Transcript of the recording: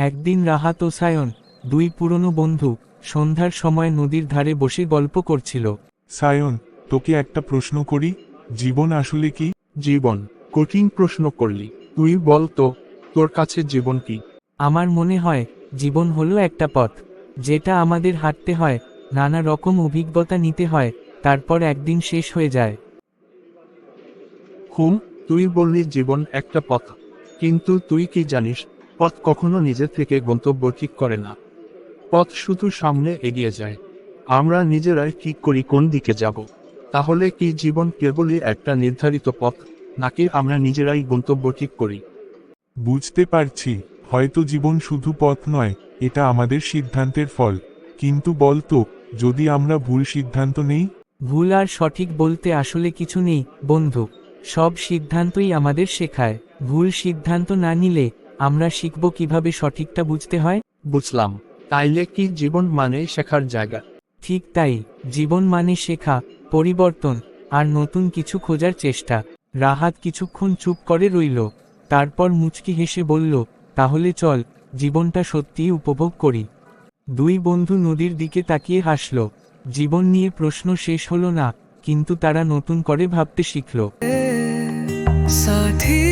একদিন রাহাত ও সায়ন, দুই পুরনো বন্ধু, সন্ধ্যার সময় নদীর ধারে বসে গল্প করছিল। সায়ন, তোকে একটা প্রশ্ন করি, জীবন আসলে কি? জীবন? কঠিন প্রশ্ন করলি। তুই বল তো, তোর কাছে জীবন কি? আমার মনে হয় জীবন হলো একটা পথ, যেটা আমাদের হাঁটতে হয়, নানা রকম অভিজ্ঞতা নিতে হয়, তারপর একদিন শেষ হয়ে যায়। তুই বললি জীবন একটা পথ, কিন্তু তুই কি জানিস, পথ কখনো নিজে থেকে গন্তব্য ঠিক করে না। পথ শুধু সামনে এগিয়ে যায়, আমরা নিজেরাই ঠিক করি কোন দিকে যাব। তাহলে কি জীবন কেবলই একটা নির্ধারিত পথ, নাকি আমরা নিজেরাই গন্তব্য ঠিক করি? বুঝতে পারছি, হয়তো জীবন শুধু পথ নয়, এটা আমাদের সিদ্ধান্তের ফল। কিন্তু বলতো, যদি আমরা ভুল সিদ্ধান্ত নেই? ভুল আর সঠিক বলতে আসলে কিছু নেই বন্ধু, সব সিদ্ধান্তই আমাদের শেখায়। ভুল সিদ্ধান্ত না নিলে আমরা শিখব কিভাবে সঠিকটা বুঝতে হয়। বুঝলাম। তাইলে কি জীবন মানে শেখার জায়গা? ঠিক তাই, জীবন মানে শেখা, পরিবর্তন, আর নতুন কিছু খোঁজার চেষ্টা। রাহাত কিছুক্ষণ চুপ করে রইল, তারপর মুচকি হেসে বলল, তাহলে চল, জীবনটা সত্যিই উপভোগ করি। দুই বন্ধু নদীর দিকে তাকিয়ে হাসল। জীবন নিয়ে প্রশ্ন শেষ হলো না, কিন্তু তারা নতুন করে ভাবতে শিখল। साथी